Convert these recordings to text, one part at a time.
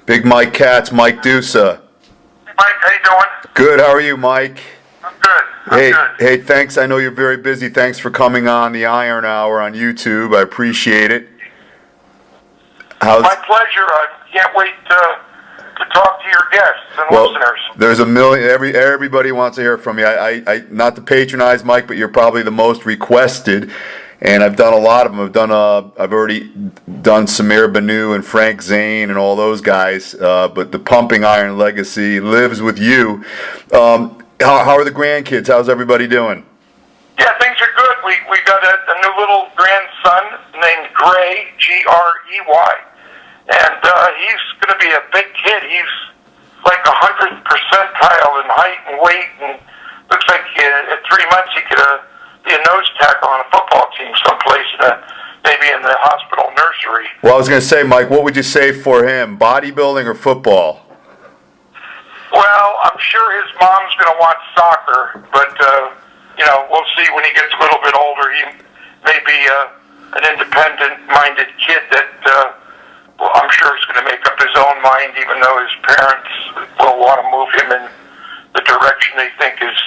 Big Mike Katz, Mike Dusa. Hey, Mike, how you doing? Good. How are you, Mike? I'm good. Hey, thanks. I know you're very busy. Thanks for coming on the Iron Hour on YouTube. I appreciate it. My pleasure. I can't wait to talk to your guests and listeners. There's a million. Everybody wants to hear from you. I not to patronize Mike, but you're probably the most requested. And I've done a lot of them. I've already done Samir Banu and Frank Zane and all those guys. But the Pumping Iron legacy lives with you. How are the grandkids? How's everybody doing? Yeah, things are good. We got a new little grandson named Gray, Grey, and he's going to be a big kid. He's like 100th percentile in height and weight, and looks like at 3 months he could be a nose tackle on a football team someplace, maybe in the hospital nursery. Well, I was going to say, Mike, what would you say for him, bodybuilding or football? Well, I'm sure his mom's going to want soccer, but we'll see when he gets a little bit older. He may be an independent-minded kid that I'm sure he's going to make up his own mind, even though his parents will want to move him in the direction they think is,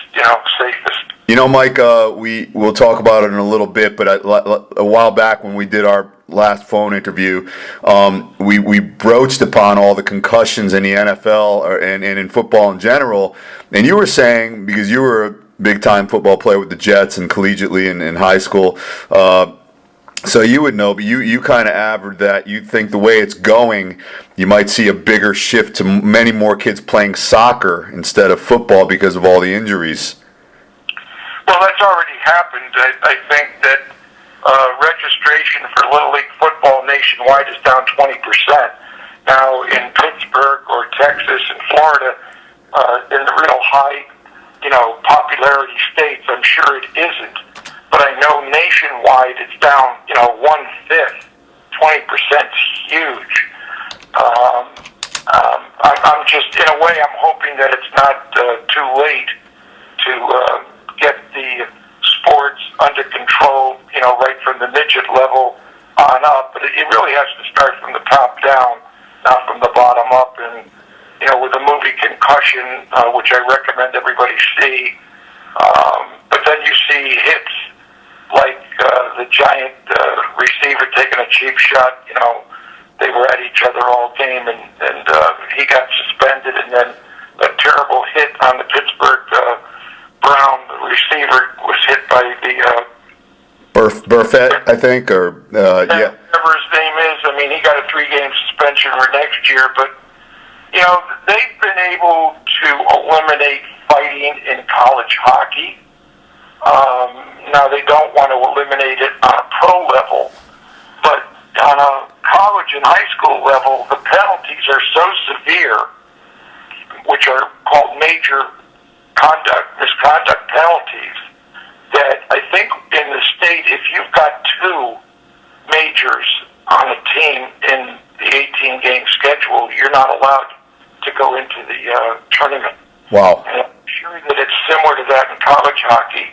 safest. Mike, we'll talk about it in a little bit, but a while back when we did our last phone interview, we broached upon all the concussions in the NFL and in football in general, and you were saying, because you were a big-time football player with the Jets and collegiately in high school, so you would know, but you kind of averaged that. You think the way it's going, you might see a bigger shift to many more kids playing soccer instead of football because of all the injuries. Well, that's already happened. I think that registration for Little League football nationwide is down 20%. Now, in Pittsburgh or Texas and Florida, in the real high, popularity states, I'm sure it isn't. But I know nationwide it's down, 1/5. 20% is huge. I'm just, in a way, I'm hoping that it's not too late to get the sports under control, right from the midget level on up. But it really has to start from the top down, not from the bottom up. And, with the movie Concussion, which I recommend everybody see, but then you see hits like the giant receiver taking a cheap shot. They were at each other all game, and he got suspended, and then a terrible hit on the Pittsburgh Brown receiver was hit by the Burfett, I think, or yeah. Whatever his name is. I mean, he got a 3-game suspension for next year, but they've been able to eliminate fighting in college hockey. Now, they don't want to eliminate it on a pro level, but on a college and high school level, the penalties are so severe, which are called major misconduct penalties, that I think in the state, if you've got 2 majors on a team in the 18-game schedule, you're not allowed to go into the tournament. Wow. And I'm sure that it's similar to that in college hockey.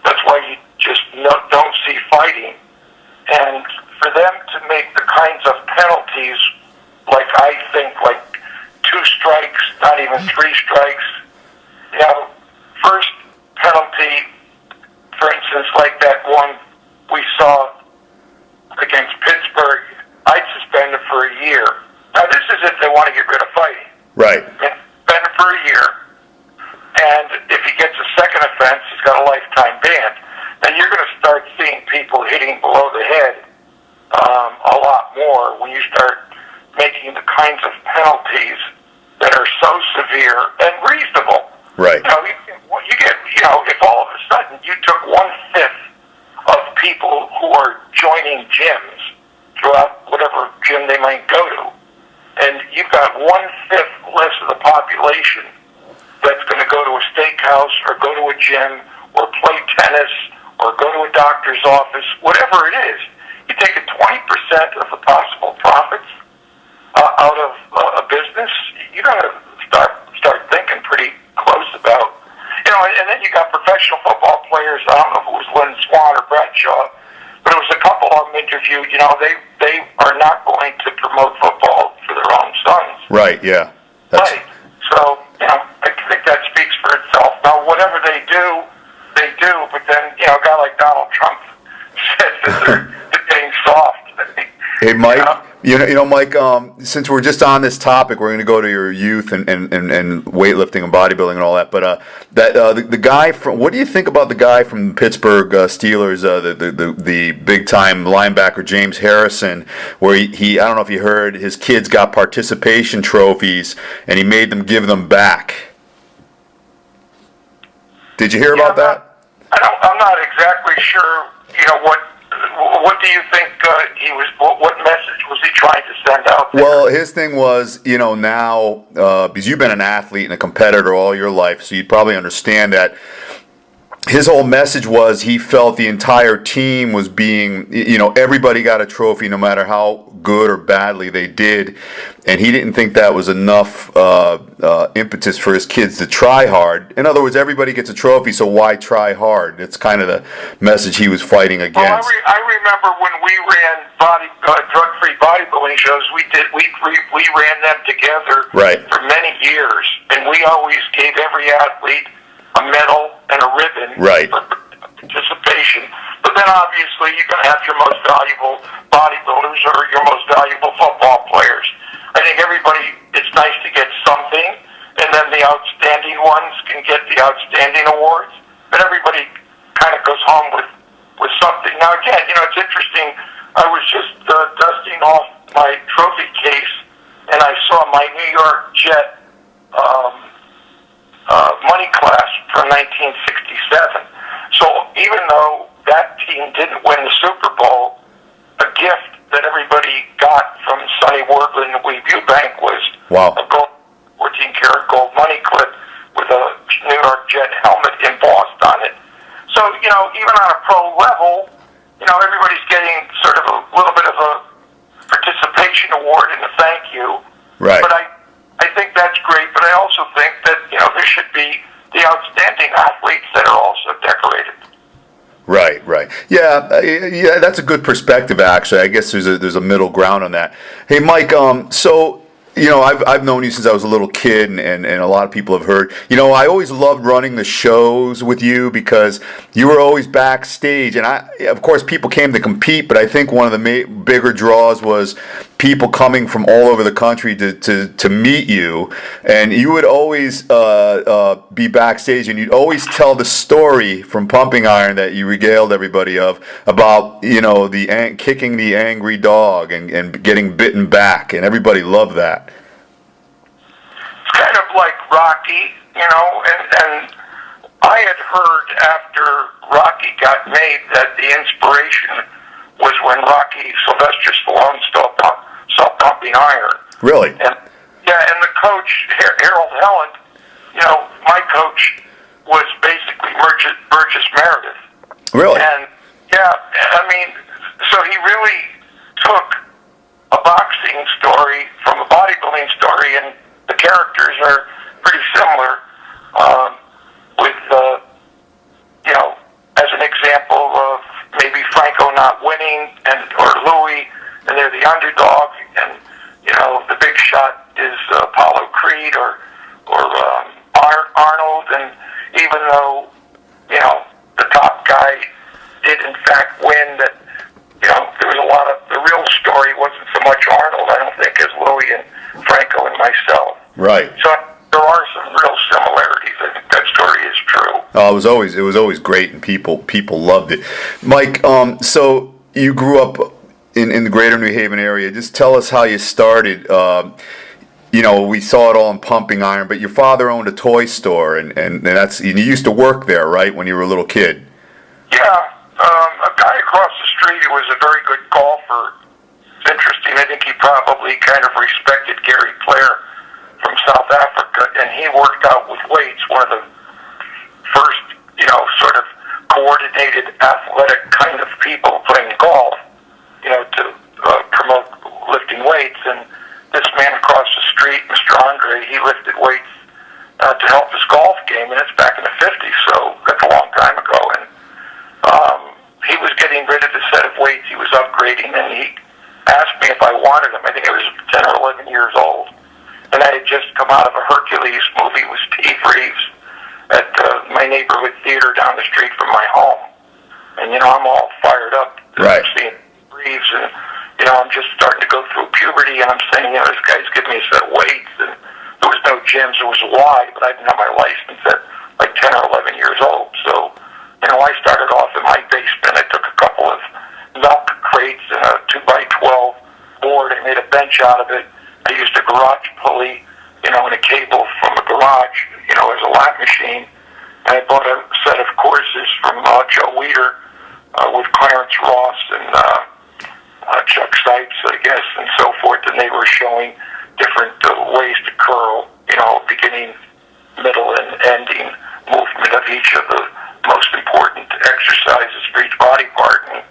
That's why you just don't see fighting. And for them to make the kinds of penalties, I think 2 strikes, not even 3 strikes. First penalty, for instance, like that one we saw against Pittsburgh, I'd suspend him for a year. Now, this is if they want to get rid of fighting. Right. Suspend him for a year. And if he gets a second offense, he's got a lifetime ban. Then you're going to start seeing people hitting below the head a lot more when you start making the kinds of penalties that are so severe and reasonable. Right. You get, if all of a sudden you took 1/5 of people who are joining gyms throughout whatever gym they might go to, and you've got 1/5 less of the population that's going to go to a steakhouse or go to a gym or play tennis or go to a doctor's office, whatever it is, you take 20% of the possible profits out of a business. You got to start thinking pretty close about, and then you got professional football players. I don't know if it was Lynn Swan or Bradshaw, but it was a couple of them interviewed. They are not going to promote football for their own son. Right. Yeah. Right. So, I think that speaks for itself. Now, whatever they do, they do. But then, a guy like Donald Trump says that they're getting soft. Hey, Mike. Mike. Since we're just on this topic, we're going to go to your youth and weightlifting and bodybuilding and all that. But the guy from, what do you think about the guy from the Pittsburgh Steelers, the big time linebacker James Harrison, where he I don't know if you heard, his kids got participation trophies and he made them give them back. Did you hear about that? I'm not exactly sure. What do you think what message was he trying to send out there? Well, his thing was, now, because you've been an athlete and a competitor all your life, so you'd probably understand that. His whole message was he felt the entire team was being, everybody got a trophy no matter how good or badly they did, and he didn't think that was enough impetus for his kids to try hard. In other words, everybody gets a trophy, so why try hard? It's kind of the message he was fighting against. Well, I remember when we ran drug-free bodybuilding shows, we ran them together for many years, and we always gave every athlete a medal and a ribbon for participation. But then obviously you're going to have your most valuable bodybuilders or your most valuable football players. I think it's nice to get something, and then the outstanding ones can get the outstanding awards. But everybody kind of goes home with something. Now again, it's interesting. I was just dusting off my trophy case, and I saw my New York Jet money class from 1967. So even though that team didn't win the Super Bowl, a gift that everybody got from Sonny Wardland and Weeb Eubank was a gold, 14-karat gold money clip with a New York Jet helmet embossed on it. So, even on a pro level, everybody's getting sort of a little bit of a participation award and a thank you. Right. But I think that's great, but I also think that, there should be the outstanding athletes that are also decorated. Right. Yeah, that's a good perspective, actually. I guess there's a middle ground on that. Hey, Mike, so, I've known you since I was a little kid, and a lot of people have heard. I always loved running the shows with you because you were always backstage. And of course, people came to compete, but I think one of the bigger draws was people coming from all over the country to meet you. And you would always be backstage, and you'd always tell the story from Pumping Iron that you regaled everybody of about, the kicking the angry dog and getting bitten back, and everybody loved that. It's kind of like Rocky, and I had heard after Rocky got made that the inspiration was when Sylvester Stallone saw Pumping Iron. Really? And the coach, Harold Helland, my coach was basically Burgess Meredith. Really? And, so he really took a boxing story from a bodybuilding story, and the characters are pretty similar, as an example of maybe Franco not winning, or Louis, and they're the underdog, and, the big shot is Apollo Creed or Arnold, and even though, the top guy did in fact win, that, there was a lot of, the real story wasn't so much Arnold, I don't think, as Louis and Franco and myself. Right. So there are some real similarities. I think that story is true. Oh, it was always great, and people loved it. Mike, so you grew up in the greater New Haven area. Just tell us how you started. We saw it all in Pumping Iron, but your father owned a toy store, and you used to work there, right, when you were a little kid? Yeah. A guy across the street who was a very good golfer. It's interesting. I think he probably kind of respected Gary Player from South Africa, and he worked out with weights, one of the first, sort of coordinated athletic kind of people playing golf, to promote lifting weights. And this man across the street, Mr. Andre, he lifted weights to help his golf game, and it's back in the 50s, so that's a long time ago. And he was getting rid of the set of weights he was upgrading, and he asked me if I wanted them. I think I was 10 or 11 years old. and I had just come out of a Hercules movie with Steve Reeves at my neighborhood theater down the street from my home. And, I'm all fired up seeing Reeves, and, I'm just starting to go through puberty, and I'm saying, this guy's giving me a set of weights, and there was no gyms, there was Y, but I didn't have my license at like 10 or 11 years old. So, I started off in my basement. I took a couple of milk crates and a 2x12 board and made a bench out of it. I used a garage pulley, and a cable from a garage, as a lap machine. And I bought a set of courses from Joe Weider with Clarence Ross and Chuck Sipes, I guess, and so forth. And they were showing different ways to curl, beginning, middle, and ending movement of each of the most important exercises for each body part. And,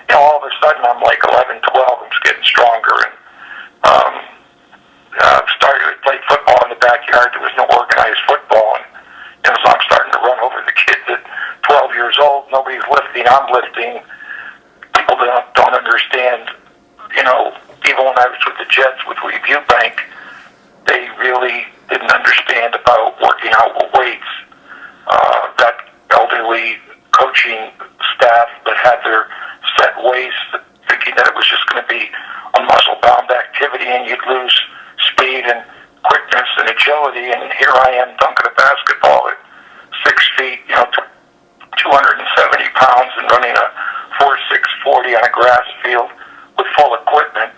all of a sudden I'm like 11, 12, I'm just getting stronger. And started to play football in the backyard. There was no organized football. And so I'm starting to run over the kids at 12 years old. Nobody's lifting. I'm lifting. People don't understand, even when I was with the Jets with Review Bank, they really didn't understand about working out with weights. That elderly coaching staff that had their set ways, thinking that it was just going to be a muscle-bound activity and you'd lose speed and quickness and agility. And here I am dunking a basketball at 6 feet, 270 pounds, and running a 4.640 on a grass field with full equipment,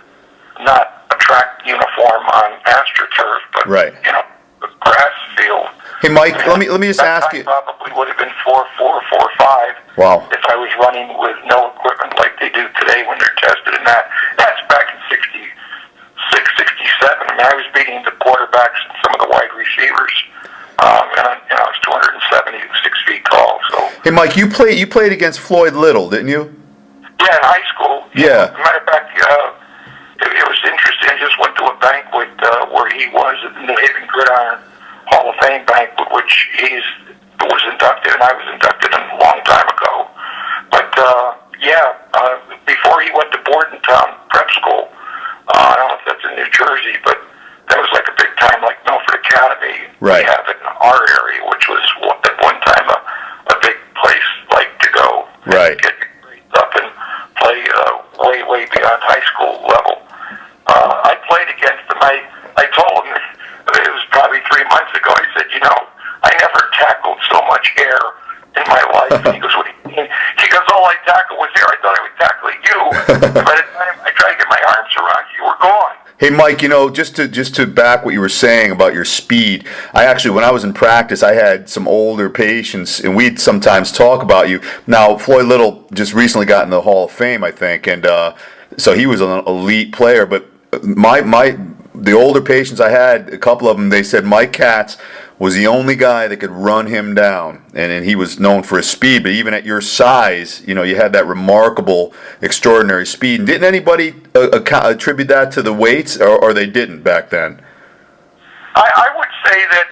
not a track uniform on AstroTurf, but a grass field. Hey, Mike, let me just ask you. Probably would have been 4.4, 4.5. Wow. If I was running with no equipment like they do today when they're tested in that. That's back in 66, 67. I mean, I was beating the quarterbacks and some of the wide receivers. And I was 276 feet tall. So. Hey, Mike, you played against Floyd Little, didn't you? Yeah, in high school. Yeah. As a matter of fact, it was interesting. I just went to a banquet where he was at the New Haven Gridiron Hall of Fame banquet, which he was inducted, and I was inducted a long time ago. But before he went to Bordentown Prep School, I don't know if that's in New Jersey, but that was like a big time, like Milford Academy. Right. We have it in our area, which was at one time a big place like to go. Right. Get your grades up and play way beyond high school level. I played against him. I told him, it was probably 3 months ago, I said, I never tackled so much air in my life. And he goes, what do you mean? He goes, all I tackled was air. I thought I was tackling you. By the time I tried to get my arms around you, you were gone. Hey, Mike, just to back what you were saying about your speed, when I was in practice, I had some older patients, and we'd sometimes talk about you. Now, Floyd Little just recently got in the Hall of Fame, I think, and so he was an elite player. But the older patients I had, a couple of them, they said Mike Katz was the only guy that could run him down, and he was known for his speed. But even at your size, you had that remarkable, extraordinary speed. And didn't anybody attribute that to the weights, or they didn't back then? I would say that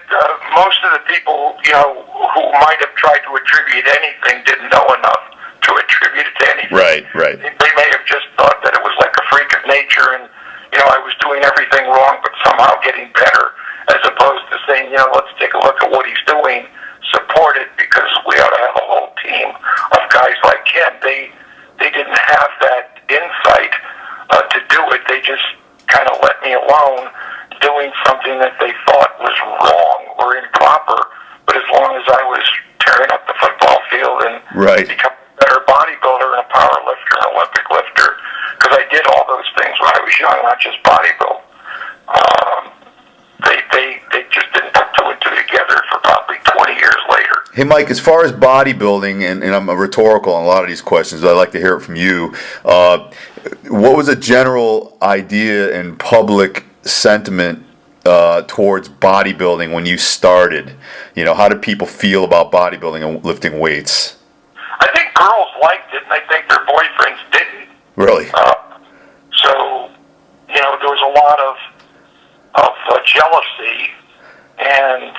most of the people, who might have tried to attribute anything didn't know enough to attribute it to anything. Right. They may have just thought that it was like a freak of nature, and I was doing everything wrong, but somehow getting better. As opposed to saying, let's take a look at what he's doing, support it, because we ought to have a whole team of guys like him. They didn't have that insight to do it. They just kind of let me alone doing something that they thought was wrong or improper. But as long as I was tearing up the football field and becoming a better bodybuilder and a power lifter and Olympic lifter, because I did all those things when I was young, not just bodybuild. They just didn't put two and two together for probably 20 years later. Hey, Mike, as far as bodybuilding, and I'm rhetorical on a lot of these questions, but I'd like to hear it from you. What was a general idea and public sentiment towards bodybuilding when you started? How did people feel about bodybuilding and lifting weights? I think girls liked it, and I think their boyfriends didn't. Really? So, there was a lot of jealousy, and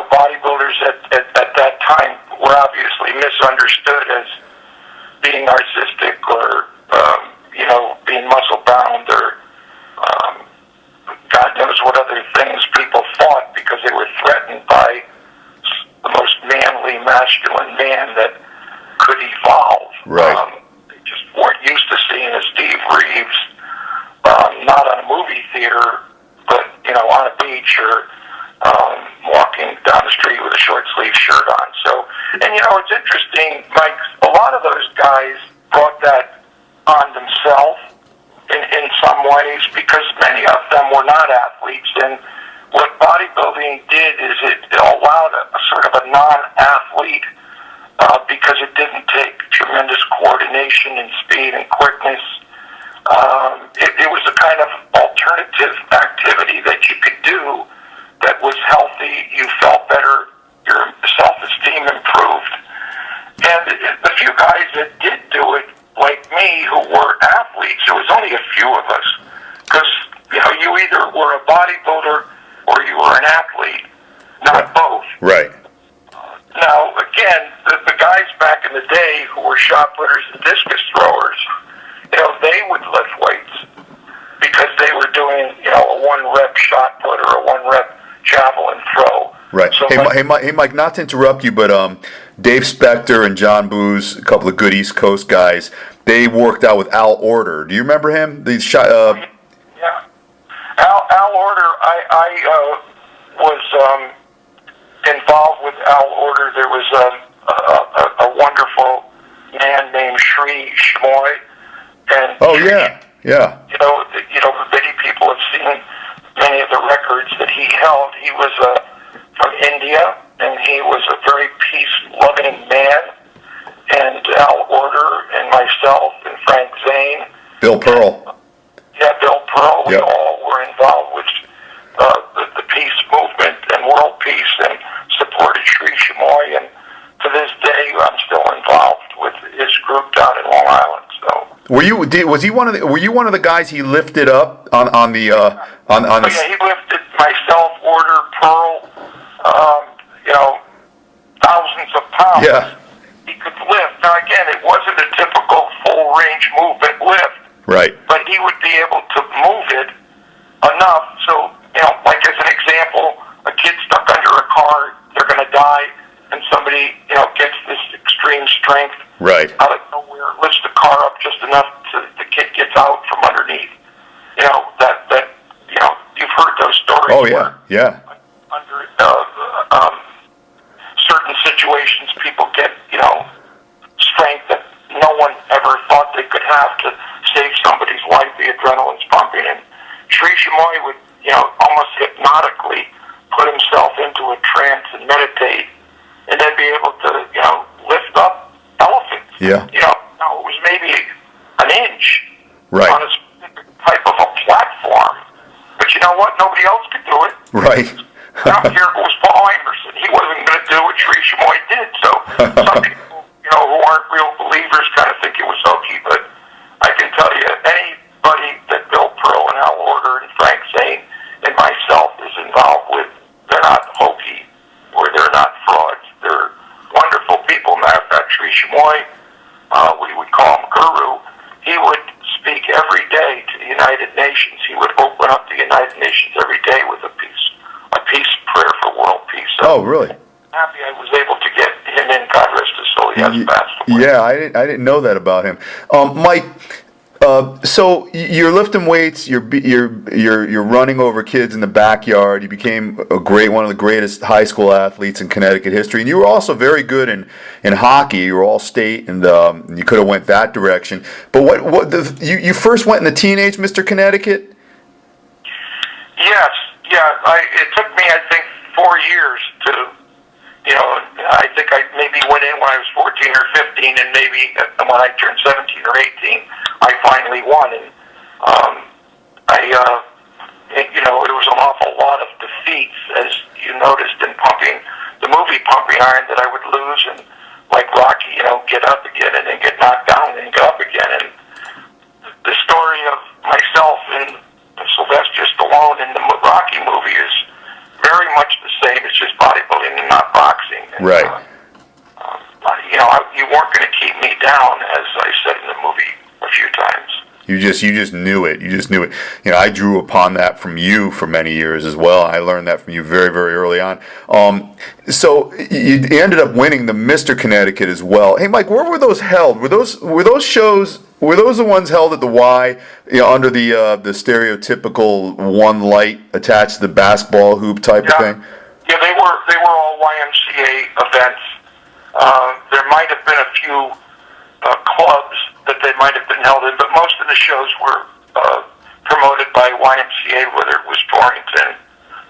bodybuilders at that time were obviously misunderstood as being narcissistic or being muscle bound or God knows what other man that could evolve. Right. They just weren't used to seeing a Steve Reeves, not on a movie theater, but, on a beach or walking down the street with a short sleeve shirt on. So, and it's interesting, Mike, a lot of those guys brought that on themselves in some ways, because many of them were not athletes, and what bodybuilding did is it allowed a sort of a non-athlete, because it didn't take tremendous coordination and speed and quickness. It was a kind of alternative activity that you could do that was healthy. You felt better. Your self-esteem improved. And the few guys that did do it, like me, who were athletes, there was only a few of us. Because, you either were a bodybuilder or you were an athlete, not both. Right. Now, again, the guys back in the day who were shot putters and discus throwers, they would lift weights because they were doing, a one-rep shot put or a one-rep javelin throw. Right. So Hey, Mike, not to interrupt you, but Dave Spector and John Booz, a couple of good East Coast guys, they worked out with Al Order. Do you remember him? Yeah. Al Order, I was involved with Al Order. There was a wonderful man named Sri Shmoy. And yeah. Many people have seen many of the records that he held. He was from India, and he was a very peace-loving man. And Al Order and myself and Frank Zane. Bill Pearl. Bill Pearl. We all were involved with the peace movement and world peace, and supported Sri Shmoy. And to this day, I'm still involved with his group down in Long Island. So. Were you one of the guys he lifted up on the? Yeah, he lifted myself, Order, Pearl, thousands of pounds. Yeah. He could lift. Now again, it wasn't a typical full range movement lift. Right. But he would be able to move it enough so, like as an example, a kid stuck under a car, they're going to die, and somebody, gets this extreme strength right out of nowhere, lifts the car up just enough so that the kid gets out from underneath. You've heard those stories. Oh, yeah. Under certain situations, people get, strength that no one ever thought they could have to save somebody's life. The adrenaline's pumping, and Sri Shmoy would, almost hypnotically put himself into a trance and meditate, and then be able to, lift up elephants. Yeah. Now it was maybe an inch right. on a specific type of a platform, but you know what? Nobody else could do it. Right. Now here was Paul Anderson. He wasn't going to do what Sri Shmoy did. So some people, who aren't real believers, kind of think it was hokey. But I can tell you, anybody that Bill Pearl and Al Order and Frank Zane and myself is involved with, they're not hokey or they're not frauds. They're wonderful people. Matter of fact, Sri Shmoy, we would call him Guru. He would speak every day to the United Nations. He would open up the United Nations every day with a peace prayer for world peace. So really? Happy I was able to get him in. God rest his soul. He has passed away. Yeah, I didn't know that about him. Mike, so you're lifting weights, you're running over kids in the backyard. You became one of the greatest high school athletes in Connecticut history, and you were also very good in hockey. You were all state, and you could have went that direction. But you first went in the teenage Mr. Connecticut? Yes, yeah. It took me, I think, 4 years to. I think I maybe went in when I was 14 or 15, and maybe when I turned 17 or 18, I finally won. And it was an awful lot of defeats, as you noticed in the movie Pumping Iron, that I would lose, and like Rocky, get up again and then get knocked down and then get up again. And the story of myself and Sylvester Stallone in the Rocky movie is very much the same. It's just bodybuilding and not boxing. And, right. You weren't going to keep me down, as I said in the movie a few times. You just knew it. You just knew it. You know, I drew upon that from you for many years as well. I learned that from you very, very early on. So you ended up winning the Mr. Connecticut as well. Hey, Mike, where were those held? Were those shows? Were those the ones held at the Y, you know, under the stereotypical one light attached to the basketball hoop type of thing? Yeah, they were all YMCA events. There might have been a few clubs that they might have been held in, but most of the shows were promoted by YMCA, whether it was Torrington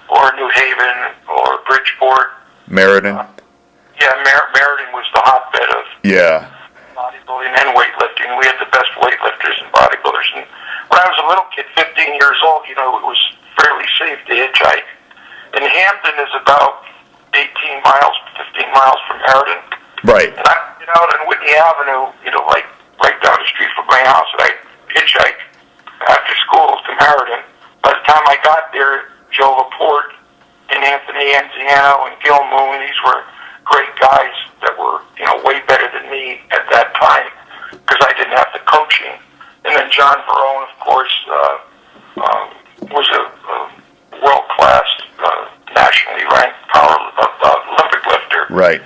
or New Haven or Bridgeport. Meriden. Meriden was the hotbed of bodybuilding and weightlifting. We had the best weightlifters and bodybuilders. And when I was a little kid, 15 years old, you know, it was fairly safe to hitchhike. And Hamden is about 18 miles, 15 miles from Meriden. Right. And I'd get out on Whitney Avenue, you know, like right down the street from my house, and I'd hitchhike after school to Meriden. By the time I got there, Joe Laporte and Anthony Anziano and Gil Moon, these were great guys that were, you know, way better than me at that time because I didn't have the coaching. And then John Verone, of course, was a world-class, nationally ranked Olympic lifter. Right.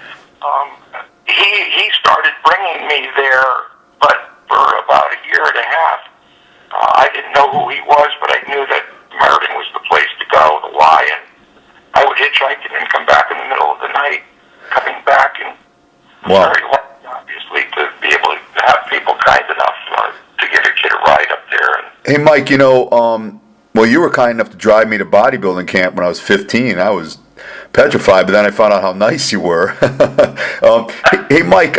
He started bringing me there, but for about a year and a half. I didn't know who he was, but I knew that Meriden was the place to go, the Y, and I would hitchhike and then come back in the middle of the night, coming back, and very lucky, obviously, to be able to have people kind enough to give a kid a ride up there. And, hey, Mike, you know, well, you were kind enough to drive me to bodybuilding camp when I was 15. I was petrified, but then I found out how nice you were. Hey, Mike,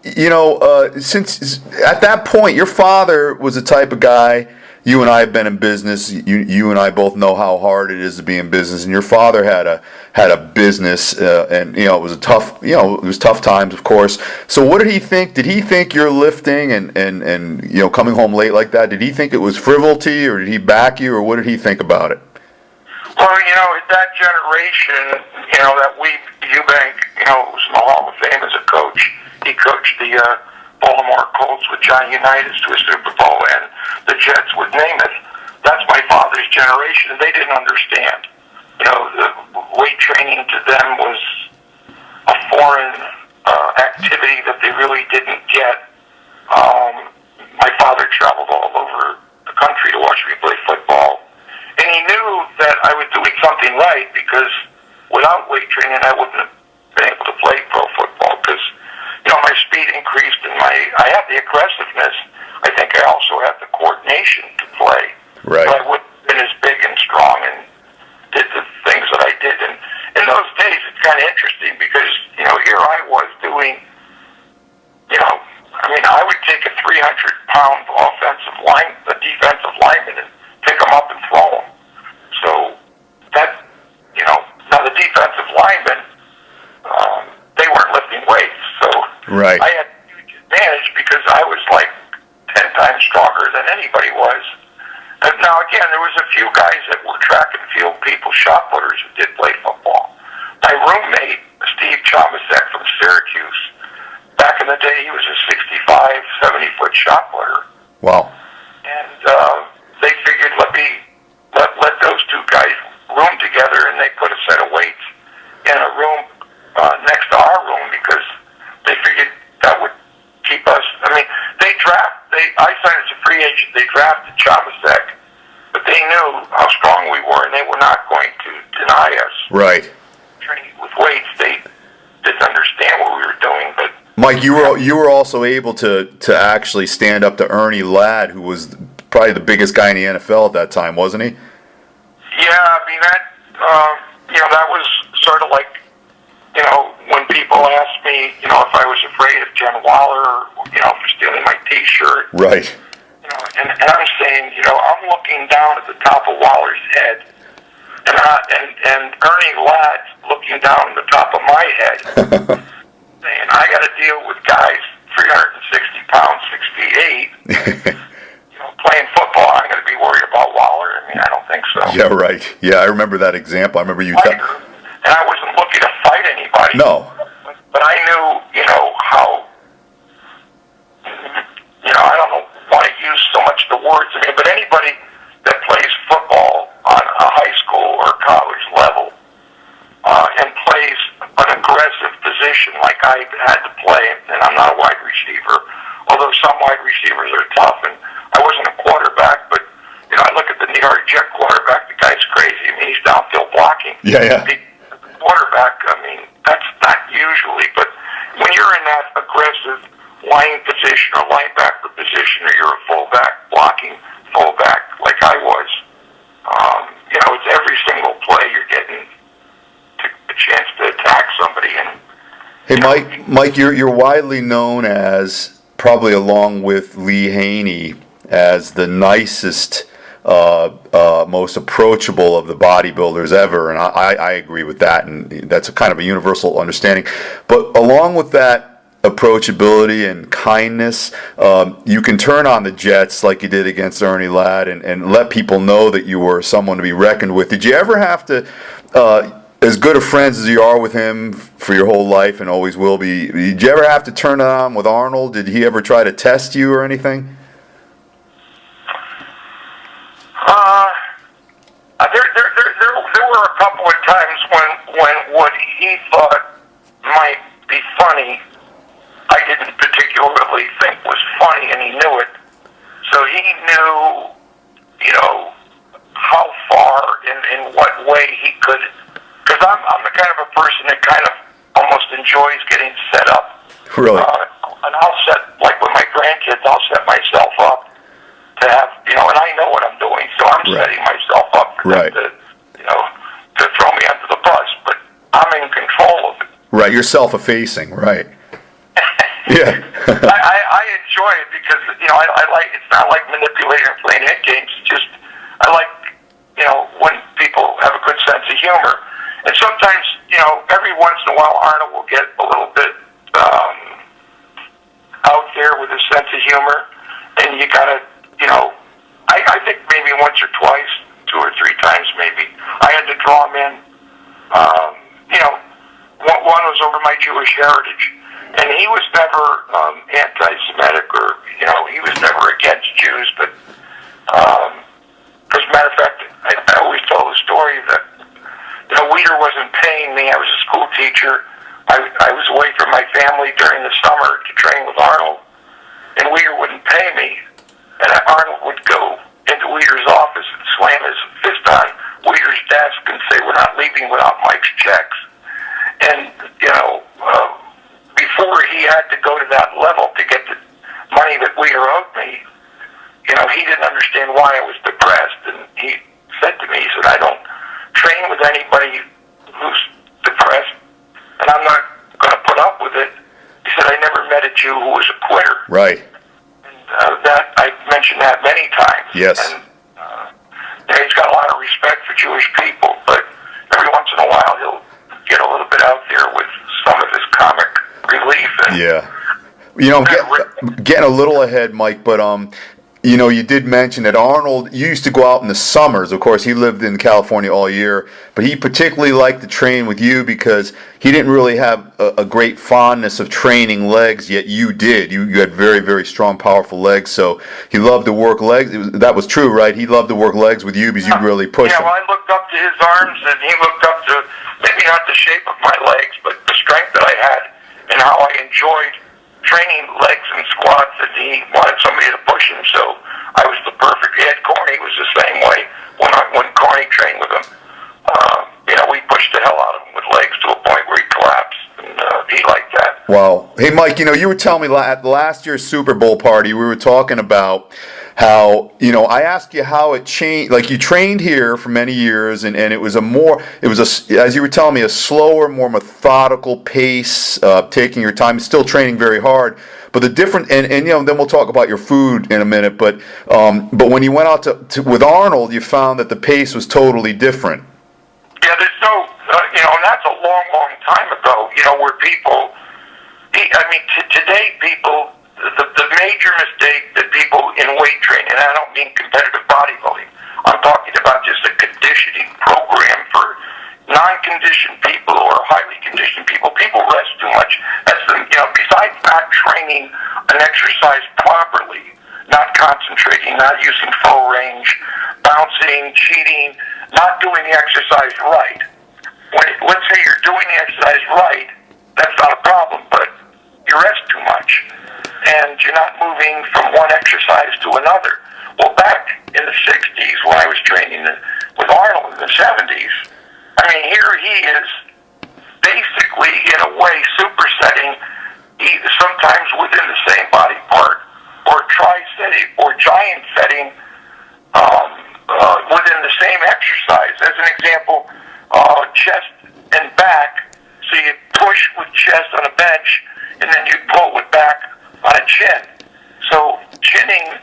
you know, since at that point, your father was the type of guy. You and I have been in business. You and I both know how hard it is to be in business. And your father had a business, and you know it was a tough. You know, it was tough times, of course. So, what did he think? Did he think you're lifting and you know coming home late like that? Did he think it was frivolity, or did he back you, or what did he think about it? Well, you know, that generation, you know, that Eubank, you know, was in the Hall of Fame as a coach. He coached the Baltimore Colts with Johnny Unitas to a Super Bowl, and the Jets with Namath. That's my father's generation, and they didn't understand. You know, the weight training to them was a foreign activity that they really didn't get. My father traveled all over the country to watch me play football, and he knew that I was doing something right because without weight training, I wouldn't have been able to play pro football because, you know, my speed increased and I had the aggressiveness. I think I also had the coordination to play. Right. But I wouldn't have been as big and strong and did the things that I did. And in those days, it's kind of interesting because, you know, here I was doing, you know, I mean, I would take a 300-pound defensive lineman and pick him up and throw him. So that, you know, now the defensive linemen, they weren't lifting weights. So right. I had a huge advantage because I was like 10 times stronger than anybody was. And now, again, there was a few guys that were track and field people, shot putters, who did play football. My roommate, Steve Chomasek from Syracuse, back in the day, he was a 65, 70-foot shot putter. Wow. And they figured, let those two guys room together, and they put a set of weights in a room next to our room because they figured that would keep us. I mean, I signed as a free agent. They drafted Chomasek, but they knew how strong we were, and they were not going to deny us. Right. Training with weights, they didn't understand what we were doing, but. Mike, you were also able to actually stand up to Ernie Ladd, who was probably the biggest guy in the NFL at that time, wasn't he? Yeah, I mean that. You know, that was sort of like, you know, when people asked me, you know, if I was afraid of Jen Waller, you know, for stealing my T-shirt. Right. You know, and I'm saying, you know, I'm looking down at the top of Waller's head, and Ernie Ladd's looking down at the top of my head. And I got to deal with guys 360 pounds, 6'8". You know, playing football, I'm going to be worried about Waller. I mean, I don't think so. Yeah, right. Yeah, I remember that example. I remember you. And I wasn't looking to fight anybody. No. But I knew, you know, how. You know, I don't want to use so much the words. I mean, but anybody that plays football on a high school or college level and plays an aggressive position like I had to play, and I'm not a wide receiver, although some wide receivers are tough, and I wasn't a quarterback, but I look at the New York Jet quarterback, the guy's crazy. I mean, he's downfield blocking. Yeah. The quarterback, I mean, that's not usually, but when you're in that aggressive line position or linebacker position, or you're a fullback, blocking fullback like I was, it's every single play you're getting a chance to attack somebody. And Hey, Mike, you're widely known as, probably along with Lee Haney, as the nicest, most approachable of the bodybuilders ever, and I agree with that, and that's a kind of a universal understanding. But along with that approachability and kindness, you can turn on the jets like you did against Ernie Ladd and let people know that you were someone to be reckoned with. Did you ever have to, as good of friends as you are with him for your whole life and always will be, did you ever have to turn it on with Arnold? Did he ever try to test you or anything? There were a couple of times when what he thought might be funny, I didn't particularly think was funny, and he knew it. So he knew, how far, in what way he could, because I'm the kind of a person that kind of almost enjoys getting set up. Really? And I'll set, like with my grandkids, I'll set myself up to have, and I know what I'm doing, so I'm setting myself up for them to throw me under the bus, but I'm in control of it. Right, you're self-effacing, right. Yeah. I enjoy it because, I like, it's not like manipulating or playing head games, it's just, I like, when people have a good sense of humor. And sometimes, every once in a while, Arnold will get a little bit out there with his sense of humor, and you gotta, I think maybe once or twice, 2 or 3 times maybe, I had to draw him in. One was over my Jewish heritage, and he was never anti-Semitic or, he was never against Jews, but as a matter of fact, I always tell the story that, Weeder wasn't paying me. I was a school teacher. I was away from my family during the summer to train with Arnold, and Weeder wouldn't pay me. And Arnold would go into Weeder's office and slam his fist on Weeder's desk and say, "We're not leaving without Mike's checks." And, before he had to go to that level to get the money that Weeder owed me, he didn't understand why I was depressed. And he said to me, he said, "I don't train with anybody who's depressed, and I'm not going to put up with it." He said, "I never met a Jew who was a quitter." Right. And that I mentioned that many times. Yes. And he's got a lot of respect for Jewish people, but every once in a while he'll get a little bit out there with some of his comic relief. And yeah. Getting a little ahead, Mike, but you did mention that Arnold, you used to go out in the summers. Of course, he lived in California all year, but he particularly liked to train with you because he didn't really have a great fondness of training legs, yet you did. You had very, very strong, powerful legs, so he loved to work legs. That was true, right? He loved to work legs with you because you really pushed him. Well, I looked up to his arms, and he looked up to, maybe not the shape of my legs, but the strength that I had and how I enjoyed training legs and squats, and he wanted somebody to push him, so I was the perfect. Ed Corney was the same way. When Corney trained with him, we pushed the hell out of him with legs to a point where he collapsed, and he liked that. Wow. Hey, Mike, you were telling me at last year's Super Bowl party, we were talking about how, I asked you how it changed. Like, you trained here for many years, and it was as you were telling me, a slower, more methodical pace, taking your time, still training very hard. But the different, and then we'll talk about your food in a minute, but when you went out to with Arnold, you found that the pace was totally different. Yeah, there's no, and that's a long, long time ago, where people, today people, the major mistake that people in weight training, and I don't mean competitive bodybuilding, I'm talking about just a conditioning program for non-conditioned people or highly conditioned people. People rest too much. That's besides not training an exercise properly, not concentrating, not using full range, bouncing, cheating, not doing the exercise right. Let's say you're doing the exercise right, that's not a problem, but you rest too much, and you're not moving from one exercise to another. Well, back in the 60s, when I was training with Arnold in the 70s, I mean, here he is basically, in a way, supersetting sometimes within the same body part, or tri-setting, or giant setting within the same exercise. As an example, chest and back, so you push with chest on a bench, and then you pull with back on a chin. So chinning,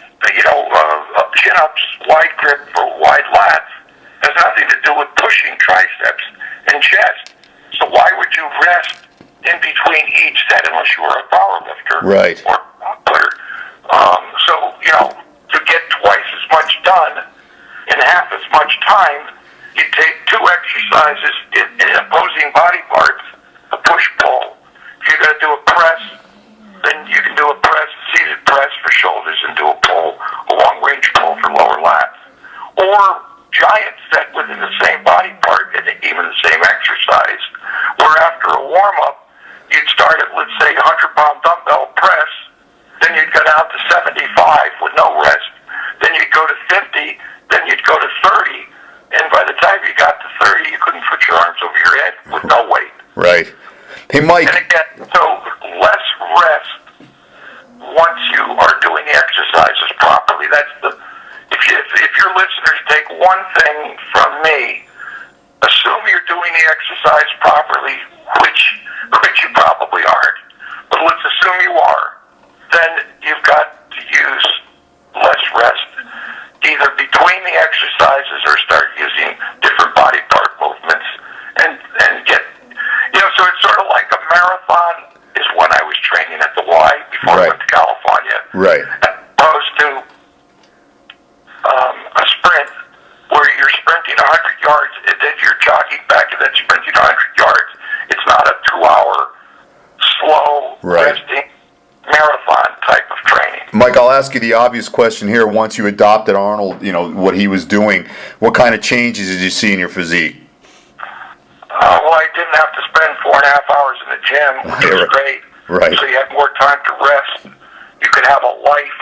chin-ups, wide grip for wide lats, has nothing to do with pushing triceps and chest. So why would you rest in between each set unless you were a power lifter Right. or a putter? To get twice as much done in half as much time, you take two exercises in opposing body parts, a push-pull. If you're going to do a press, then you can do a press, seated press for shoulders, and do a pull, a long-range pull for lower lats. Or giant set within the same body part and even the same exercise, where after a warm-up, you'd start at, let's say, 100-pound dumbbell press, then you'd go down to 75 with no rest, then you'd go to 50, then you'd go to 30, and by the time you got to 30, you couldn't put your arms over your head with no weight. Right. Hey, Mike. And again, so less rest once you are doing the exercises properly. That's the if your listeners take one thing from me, assume you're doing the exercise properly, which you probably aren't, but let's assume you are. Then you've got to use less rest, either between the exercises or start using different body part movements, and get, so it's sort of like a marathon is when I was training at the Y before I went to California. Right. As opposed to a sprint where you're sprinting 100 yards and then you're jogging back and then sprinting 100 yards. It's not a 2-hour slow resting marathon type of training. Mike, I'll ask you the obvious question here. Once you adopted Arnold, what he was doing, what kind of changes did you see in your physique? Well, I didn't have to spend 4.5 hours in the gym, which was great. Right. So you had more time to rest. You could have a life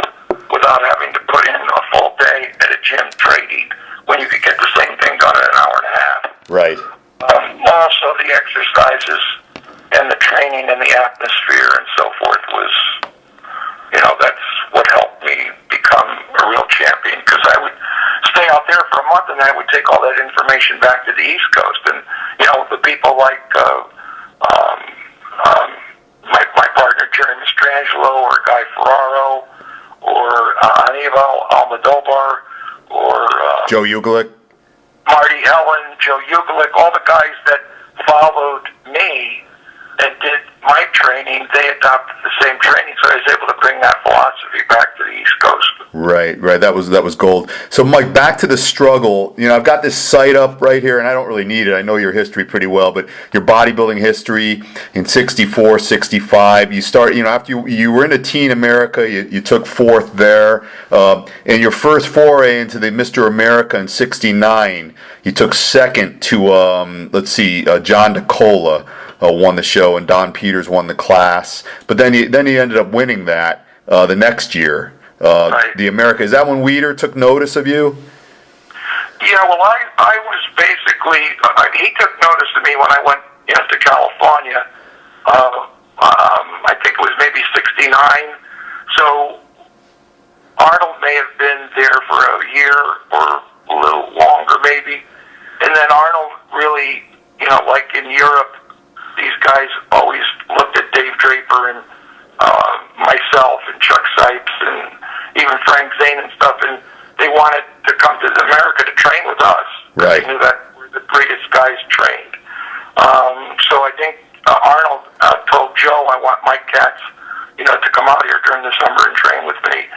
without having to put in a full day at a gym trading when you could get the same thing done in an hour and a half. Right. Also, the exercises and the training and the atmosphere and so forth was, that's what helped me become a real champion, because I would stay out there for a month and I would take all that information back to the East Coast. And, the people like my partner Jerry Mastrangelo or Guy Ferraro or Aníbal Almodovar or Joe Ugolick? Marty Helen, Joe Ugolick, all the guys that followed me and did my training, they adopted the same training, so I was able to bring that philosophy back to the East Coast. Right. That was gold. So, Mike, back to the struggle. I've got this site up right here, and I don't really need it. I know your history pretty well, but your bodybuilding history in 64, 65. You start, after you were in a Teen America, you took fourth there. And your first foray into the Mr. America in 69, you took second to, John DeCola. Won the show, and Don Peters won the class. But then he ended up winning that the next year, the America. Is that when Weider took notice of you? Yeah, well, I was basically, he took notice of me when I went to California. I think it was maybe 69. So Arnold may have been there for a year or a little longer maybe. And then Arnold really, like in Europe, these guys always looked at Dave Draper and myself and Chuck Sipes and even Frank Zane and stuff, and they wanted to come to America to train with us. Right. They knew that we're the greatest guys trained. So I think Arnold told Joe, I want Mike Katz, to come out here during the summer and train with me.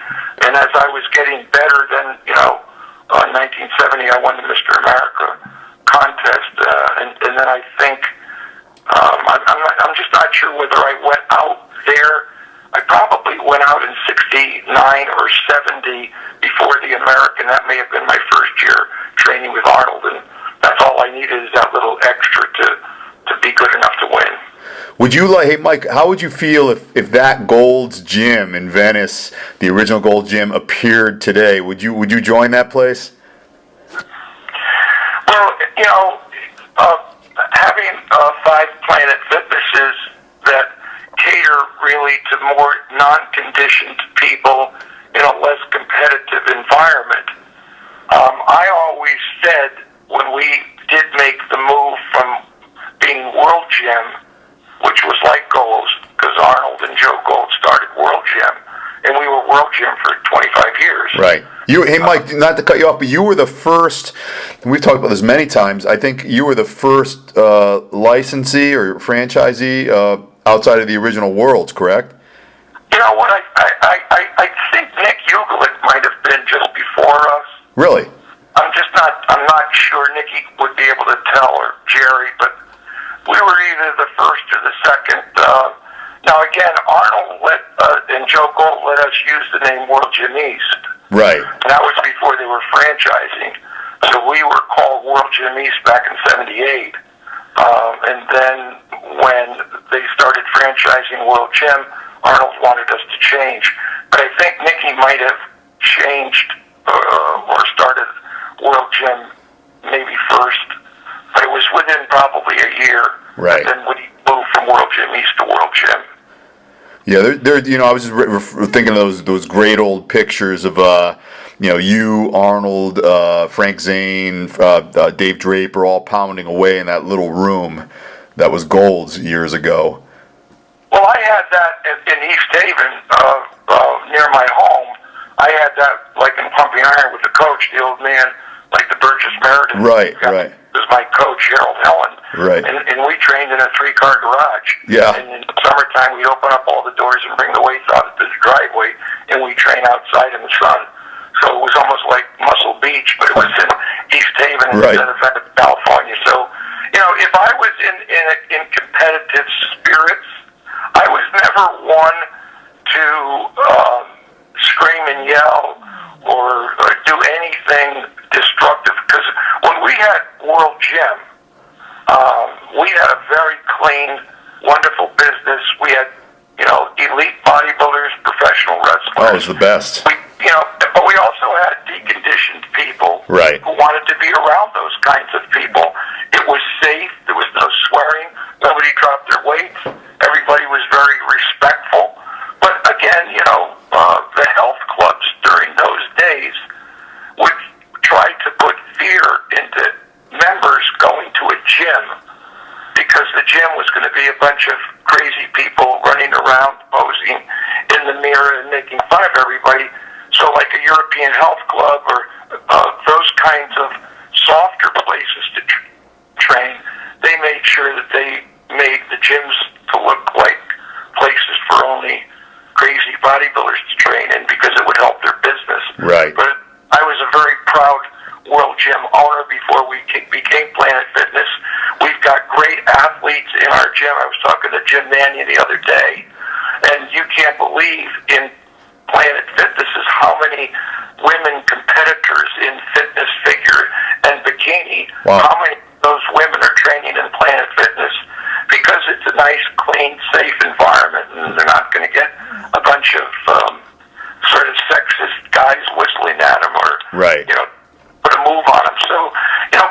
And as I was getting better, then, in 1970, I won the Mr. America contest, and then I think I'm just not sure whether I went out there. I probably went out in 69 or 70 before the American. That may have been my first year training with Arnold, and that's all I needed is that little extra to be good enough to win. Would you hey Mike, how would you feel if that Gold's Gym in Venice, the original Gold's Gym, appeared today? Would you join that place? Well, having 5 Planet Fitnesses that cater really to more non-conditioned people in a less competitive environment. I always said when we did make the move from being World Gym, which was like Gold's, because Arnold and Joe Gold started World Gym, and we were World Gym for 25 years. Right. Hey Mike, not to cut you off, but you were the first, and we've talked about this many times, I think you were the first licensee or franchisee outside of the original Worlds, correct? You know what, I think Nick Uglick might have been just before us. Really? I'm not sure Nicky would be able to tell, or Jerry, but we were either the first or the second. Now again, Arnold and Joe Gold let us use the name World Gym East. Right. And that was before they were franchising. So we were called World Gym East back in '78. And then when they started franchising World Gym, Arnold wanted us to change. But I think Nicky might have changed or started World Gym maybe first. But it was within probably a year. Right. And then we moved from World Gym East to World Gym. Yeah, I was just thinking of those great old pictures of, you, Arnold, Frank Zane, Dave Draper, all pounding away in that little room that was Gold's years ago. Well, I had that in East Haven, near my home. I had that like in Pumping Iron with the coach, the old man, like the Burgess Meredith. Right. Was my coach, Harold Helen. Right. And we trained in a 3-car garage. Yeah. And in the summertime, we'd open up all the doors and bring the weights out into the driveway, and we'd train outside in the sun. So it was almost like Muscle Beach, but it was in East Haven instead of California. So, if I was in competitive spirits, I was never one to scream and yell or do anything destructive. Because when we had World Gym, we had a very clean, wonderful business. We had, elite bodybuilders, professional wrestlers. Oh, it was the best. But we also had deconditioned people who wanted to be around those kinds of people. It was safe. There was no swearing. Nobody dropped their weights. Everybody was very respectful. But again, the health clubs during those days would try to put fear into members going to a gym, because the gym was going to be a bunch of crazy people running around posing in the mirror and making fun of everybody. So like a European health club or those kinds of softer places to train, they made sure that they made the gyms to look like places for only crazy bodybuilders to train in, because it would help their business. Right. But I was a very proud World Gym owner before we became Planet Fitness. We've got great athletes in our gym. I was talking to Jim Mannion the other day, and you can't believe in Planet Fitness is how many women competitors in fitness, figure, and bikini, how many of those women are training in Planet Fitness, because it's a nice, clean, safe environment, and they're not going to get a bunch of sort of sexist guys whistling at them or, put a move on them. So,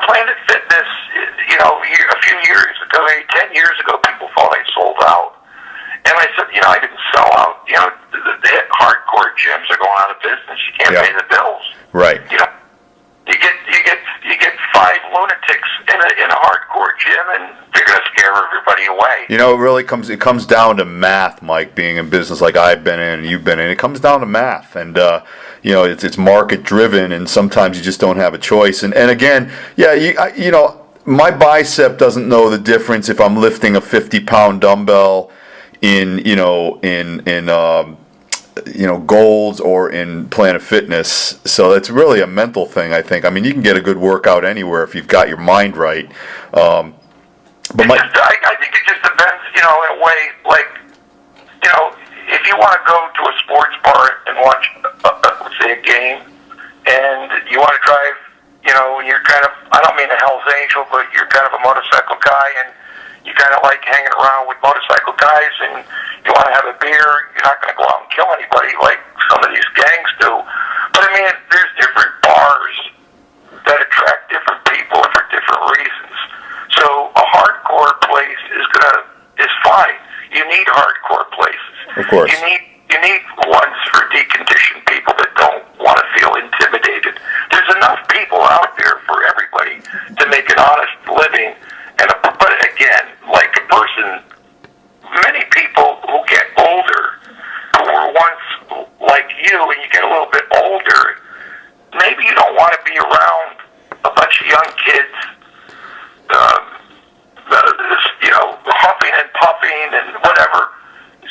Planet Fitness, a few years ago, maybe 10 years ago, people thought I sold out. And I said, I didn't sell out. The hardcore gyms are going out of business. You can't pay the bills. Right. You get 5 lunatics in a hardcore gym, and they're going to scare everybody away. It really comes down to math, Mike. Being in business like I've been in and you've been in, it comes down to math, and it's market driven, and sometimes you just don't have a choice. And again, my bicep doesn't know the difference if I'm lifting a 50-pound dumbbell in Gold's or in Planet Fitness. So it's really a mental thing, I think. I mean, you can get a good workout anywhere if you've got your mind right. But I think it just depends, in a way, like, if you want to go to a sports bar and watch, let's say, a game, and you want to drive, and you're kind of, I don't mean a Hell's Angel, but you're kind of a motorcycle guy, and you kind of like hanging around with motorcycle guys, and you want to have a beer, you're not going to go out and kill anybody like some of these gangs do. But I mean, there's different bars that attract different people for different reasons. So a hardcore place is fine. You need hardcore places. Of course. You need ones for deconditioned people that don't want to feel intimidated. There's enough people out there for everybody to make an honest living. But again, like a person, many people who get older, who were once like you, and you get a little bit older, maybe you don't want to be around a bunch of young kids, huffing and puffing and whatever.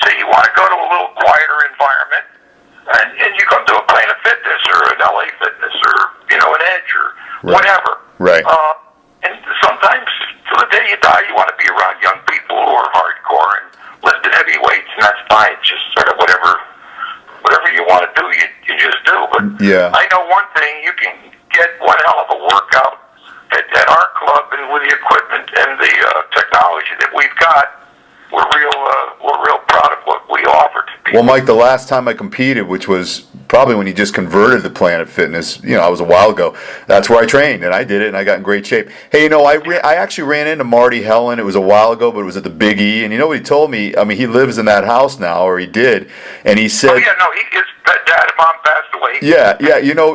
So you want to go to a little quieter environment, and you go to a Planet Fitness or an LA Fitness or an Edge or whatever. Right. And sometimes, till the day you die, you want to be around young people who are hardcore and lifting heavy weights, and that's fine. It's just sort of whatever you want to do, you just do. But Yeah. I know one thing: you can get one hell of a workout at our club, and with the equipment and the technology that we've got, we're real proud of what we offer to people. Well, Mike, the last time I competed, which was probably when you just converted to Planet Fitness, I was a while ago. That's where I trained, and I did it, and I got in great shape. Hey, I actually ran into Marty Hellen. It was a while ago, but it was at the Big E, and you know what he told me? I mean, he lives in that house now, or he did, and he said... his dad and mom passed away. Yeah,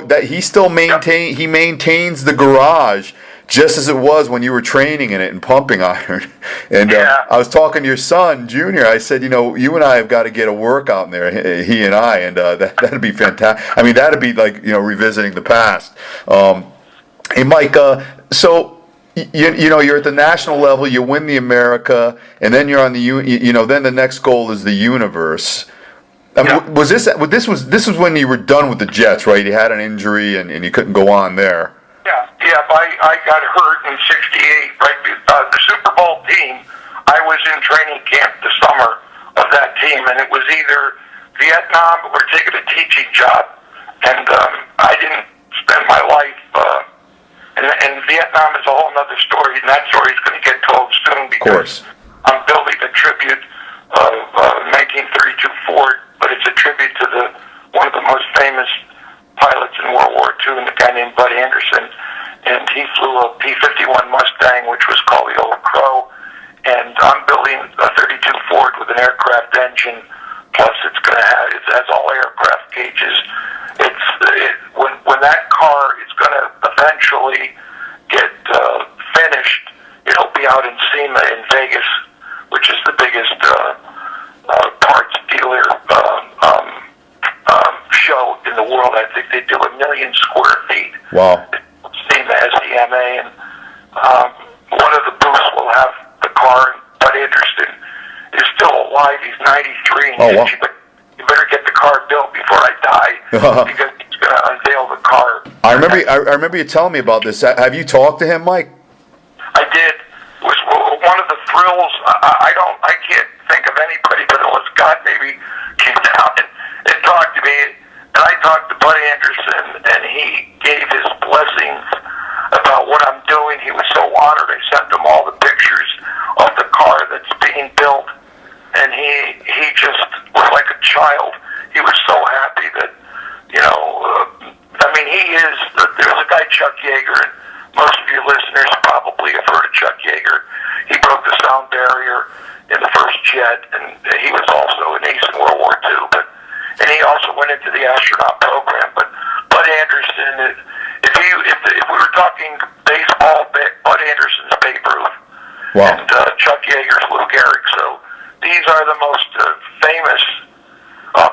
that he still he maintains the garage just as it was when you were training in it and pumping iron. And I was talking to your son, Junior. I said, you and I have got to get a workout in there, he and I, and that'd be fantastic. I mean, that'd be like, revisiting the past. Hey, Mike, so, you're at the national level, you win the America, and then you're on the, then the next goal is the universe. I mean, was this was when you were done with the Jets, right? You had an injury and you couldn't go on there. Yeah, I got hurt in '68, right? The Super Bowl team, I was in training camp the summer of that team, and it was either Vietnam or taking a teaching job. And I didn't spend my life, and Vietnam is a whole other story, and that story is going to get told soon because I'm building a tribute of 1932 Ford, but it's a tribute to one of the most famous pilots in World War II, and a guy named Bud Anderson. And he flew a P-51 Mustang, which was called the Old Crow. And I'm building a 32 Ford with an aircraft engine. Plus, it has all aircraft gauges. When that car is going to eventually get finished, it'll be out in SEMA in Vegas, which is the biggest parts dealer show in the world. I think they do 1 million square feet. Wow. SEMA, S-E-M-A, and one of the booths will have the car. Bud Anderson is still alive. He's 93. And wow. You better get the car built before I die because he's going to unveil the car. I remember you telling me about this. Have you talked to him, Mike? I did. It was one of the thrills. I can't think of anybody, but unless God maybe came down and talked to me. And I talked to Bud Anderson, and he gave his blessings about what I'm doing. He was so honored. I sent him all the pictures of the car that's being built, and he just was like a child. He was so happy that, there's a guy, Chuck Yeager, and most of your listeners probably have heard of Chuck Yeager. He broke the sound barrier in the first jet, and he was also an ace in World War II, and he also went into the astronaut program. But Bud Anderson, if we were talking baseball, Bud Anderson's Babe Ruth, and Chuck Yeager's Lou Gehrig. So these are the most famous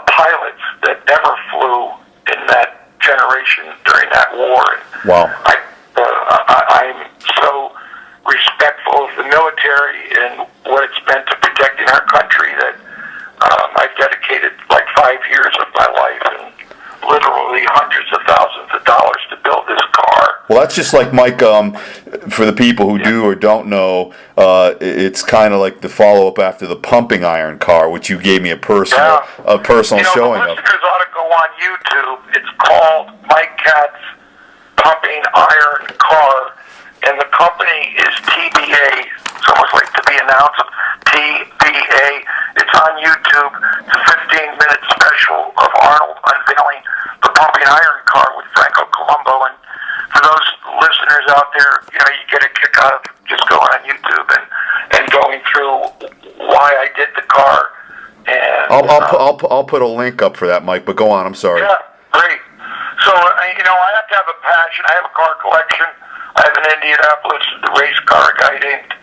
pilots that ever flew in that generation during that war. And I'm so respectful of the military and what it's meant to protecting our country that I've dedicated like 5 years of my life and literally hundreds of thousands of dollars to build this car. Well, that's just like Mike. For the people who do or don't know, it's kind of like the follow-up after the pumping iron car, which you gave me a personal showing the of. listeners ought to go on YouTube. It's called Mike Katz Pumping Iron Car, and the company is TBA. It's almost like to be announced. TBA. It's on YouTube. It's a 15-minute special of Arnold unveiling the pumping iron car with Franco Colombo. And for those listeners out there, you get a kick out of just going on YouTube and going through why I did the car. And I'll put a link up for that, Mike. But go on. I'm sorry. Yeah, great. So I have to have a passion. I have a car collection. I have an Indianapolis race car guy named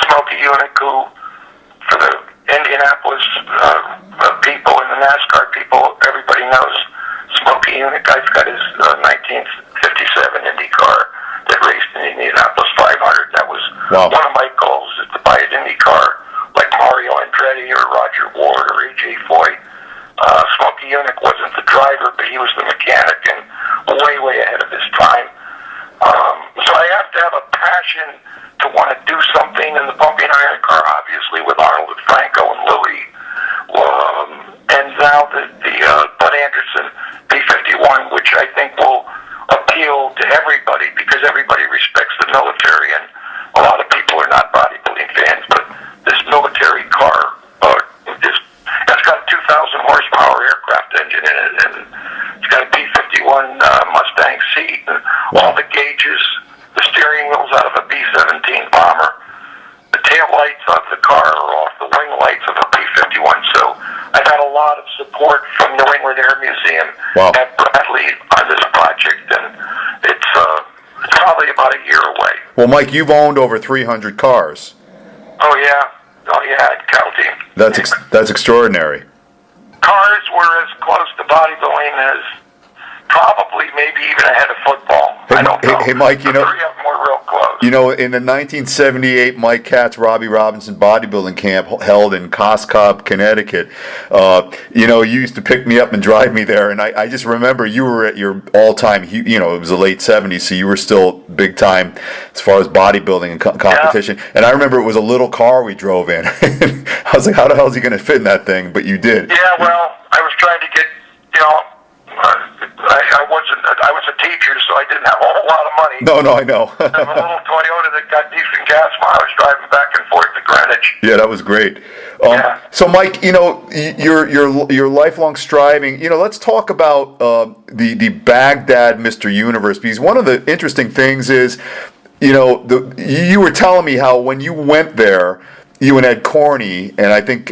Smokey Unick, who, for the Indianapolis people and the NASCAR people, everybody knows Smokey Unick. I've got his 1957 Indy car that raced in the Indianapolis 500. That was one of my goals, is to buy an Indy car like Mario Andretti or Roger Ward or A.J. Foyt. Smokey Unick wasn't the driver, but he was the mechanic and way ahead of his time. So I have to have a passion to want to do something in the pumping iron car, obviously, with Arnold and Franco and Louie. And now the Bud Anderson B-51, which I think will appeal to everybody because everybody respects the military, and a lot of people are not bodybuilding fans, but this military car that's got a 2,000 horsepower aircraft engine in it, and it's got a B-51 Mustang seat, and all the gauges, the steering wheel's out of a B-17 bomber. The tail lights of the car are off the wing lights of a B-51. So I've had a lot of support from New England Air Museum at Bradley on this project, and it's probably about a year away. Well, Mike, you've owned over 300 cars. Oh yeah, counting. That's extraordinary. Cars were as close to bodybuilding as probably maybe even ahead of football. I don't know. Hey, Mike, three of them were real close. In the 1978 Mike Katz Robbie Robinson bodybuilding camp held in Coscob, Connecticut, you used to pick me up and drive me there, and I just remember you were at your all-time, it was the late 70s, so you were still big time as far as bodybuilding and competition. Yeah. And I remember it was a little car we drove in. I was like, how the hell is he going to fit in that thing? But you did. Yeah, well, I was trying to get, I was a teacher, so I didn't have a whole lot of money. No, I know. I have a little Toyota that got decent gas mileage driving back and forth to Greenwich. Yeah, that was great. So, Mike, your lifelong striving. Let's talk about the Baghdad Mr. Universe, because one of the interesting things is, you were telling me how when you went there, you and Ed Corney, and I think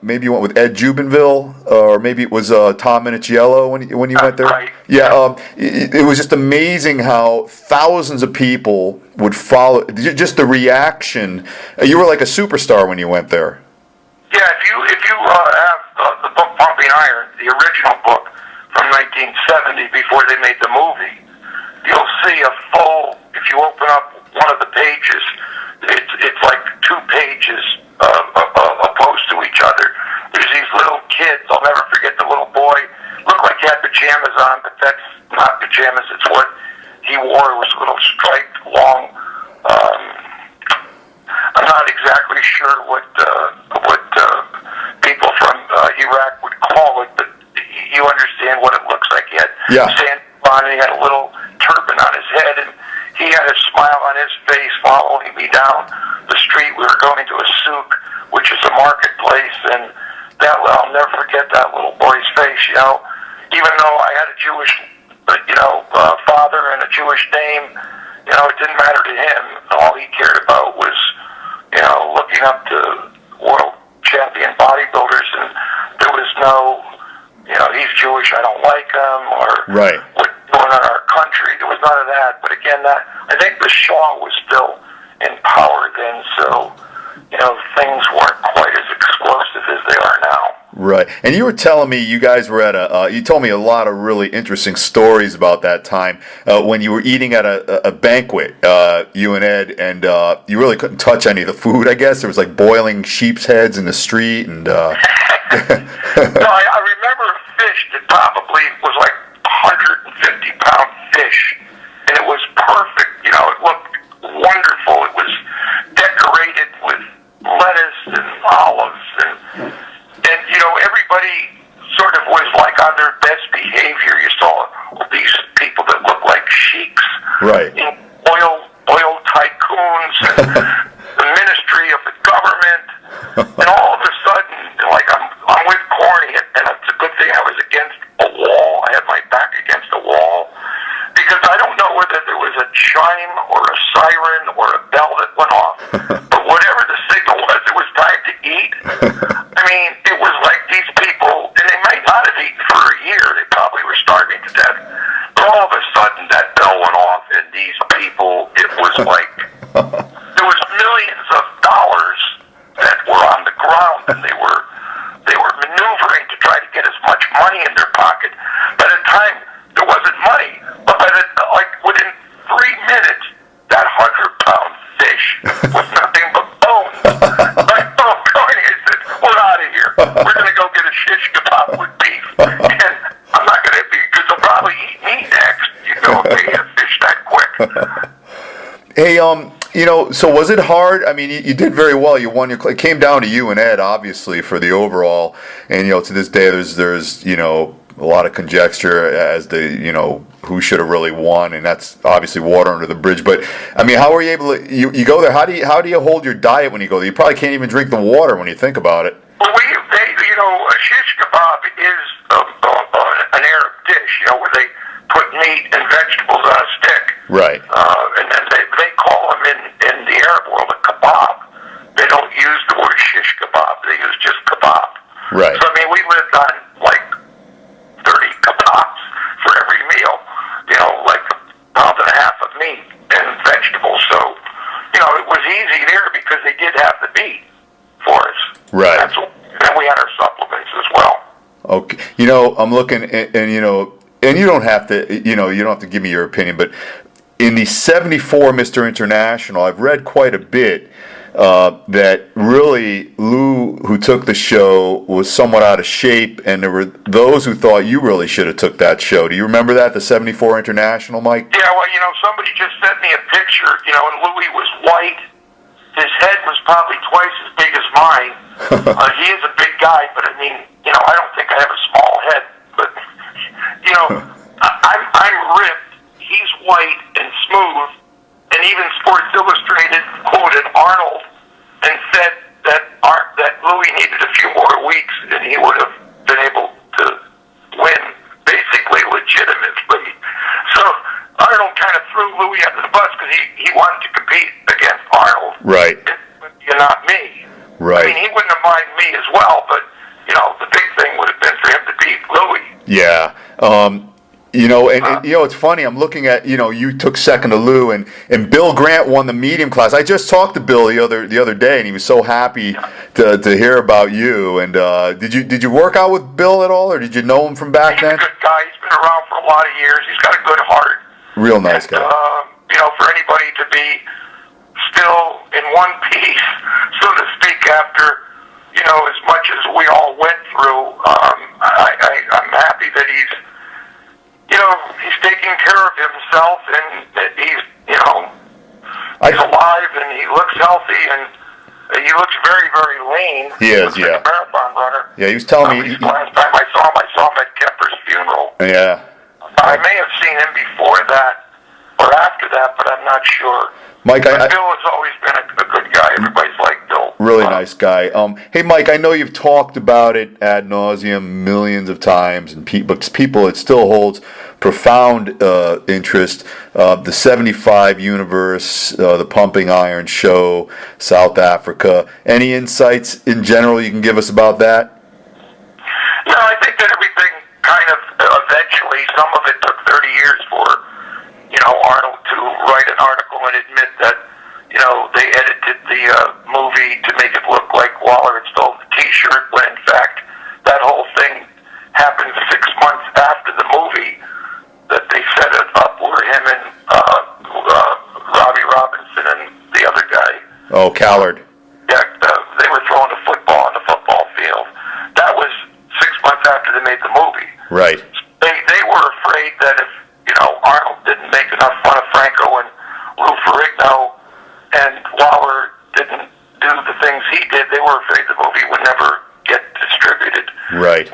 maybe you went with Ed Jubinville, or maybe it was Tom Minichiello when you went there. Right. Yeah, it was just amazing how thousands of people would follow. Just the reaction. You were like a superstar when you went there. Yeah, if you have the book Pumping Iron, the original book from 1970, before they made the movie, you'll see a full. If you open up one of the pages, it's like 2 pages opposed to each other. There's these little kids. I'll never forget the little boy. Looked like he had pajamas on, but that's not pajamas. It's what he wore. It was a little striped, long. I'm not exactly sure what people from Iraq would call it, but you understand what it looks like. He had sand on, and he had a little turban on his head, and he had a smile on his face following me down the street. We were going to a souk, which is a marketplace, and I'll never forget that little boy's face. Even though I had a Jewish, father and a Jewish name, it didn't matter to him. All he cared about was, looking up to world champion bodybuilders, and there was no, he's Jewish, I don't like him, or what's going on in our country. There was none of that. But again, I think the Shah was still in power then, so things weren't quite as explosive as they are now. Right. And you were telling me you guys were at you told me a lot of really interesting stories about that time when you were eating at a banquet, you and Ed, and you really couldn't touch any of the food, I guess. There was like boiling sheep's heads in the street. And No, I remember a fish that probably was like 150-pound fish and it was perfect. You know, it looked wonderful. It was decorated with lettuce and olives, and you know, everybody sort of was like on their best behavior. You saw these people that looked like sheiks, right? You know, oil tycoons, and the ministry of the government, and all of a sudden, like I'm with Corny, and it's a good thing I was against a wall. I had my back against a wall because I don't know whether there was a chime or a siren or a bell that went off, but whatever the signal was, it was time to eat. I mean, it was like these people, and they might not have eaten for a year. They probably were starving to death. But all of a sudden, that bell went off, and these people, it was like there was millions of dollars that were on the ground, and they were maneuvering to try to get as much money in their pocket. By the time there wasn't money, but within 3 minutes, that 100-pound fish was nothing but bones. Like, oh, Corny, I said, we're out of here. We're going to go get a shish kebab with beef, and I'm not going to be, because they'll probably eat me next. You know, if they eat fish that quick. Hey, you know, so was it hard? I mean, you did very well. You won your. It came down to you and Ed, obviously, for the overall. And you know, to this day, there's you know a lot of conjecture as to you know who should have really won, and that's obviously water under the bridge. But I mean, how were you able to? You go there. How do you hold your diet when you go there? You probably can't even drink the water when you think about it. Well, you know, a shish kebab is an Arab dish. You know, where they put meat and vegetables on a stick. Right. And then they call them in the Arab world a kebab. They don't use the word shish kebab. They use just kebab. Right. So, I mean, we lived on like 30 kebabs for every meal. You know, like a pound and a half of meat and vegetables. So, you know, it was easy there because they did have the meat for us. Right. And we had our supplements as well. Okay. You know, I'm looking, and you know, and you don't have to, you know, you don't have to give me your opinion, but in the '74 Mr. International, I've read quite a bit that really Lou, who took the show, was somewhat out of shape, and there were those who thought you really should have took that show. Do you remember that, the '74 International, Mike? Yeah, well, you know, somebody just sent me a picture, you know, and Louis was white. His head was probably twice as big as mine. He is a big guy, but I mean, you know, I don't think I have a small head. But, you know, I'm ripped. He's white and smooth. And even Sports Illustrated quoted Arnold and said that Louis needed a few more weeks and he would have been able to win basically legitimately. So Arnold kind of threw Louis under the bus because he wanted to compete against Arnold. Right. And not me. Right. I mean, he wouldn't have minded me as well, but, you know, the big thing would have been for him to beat Louis. Yeah. You know, and you know, it's funny. I'm looking at, you know, you took second to Lou, and Bill Grant won the medium class. I just talked to Bill the other day, and he was so happy to hear about you. And did you work out with Bill at all, or did you know him from back then? He's a good guy. He's been around for a lot of years. He's got a good heart. Real nice guy. You know, for anybody to be still in one piece, so to speak, after, you know, as much as we all went through, I'm happy that he's, you know, he's taking care of himself, and that he's, you know, he's alive, and he looks healthy, and he looks very, very lean. He is, yeah. Like a marathon runner. Yeah, he was telling me. Last time I saw him at Kemper's funeral. Yeah. I may have seen him before that or after that, but I'm not sure. Mike, Bill has always been a good guy. Everybody's like Bill. Really nice guy. Hey, Mike, I know you've talked about it ad nauseum millions of times, and but people, it still holds profound interest. The 75 universe, the Pumping Iron show, South Africa. Any insights in general you can give us about that? No, I think that everything kind of eventually, some of it took 30 years for, you know, Arnold to write an article and admit that, you know, they edited the movie to make it look like Waller had stolen the T-shirt, when in fact that whole thing happened 6 months after the movie, that they set it up where him and Robbie Robinson and the other guy. Oh, Callard. Yeah, they were throwing a football on the football field. That was 6 months after they made the movie. Right. They were afraid that if, you know, Arnold didn't make enough fun of they were afraid the movie would never get distributed. Right.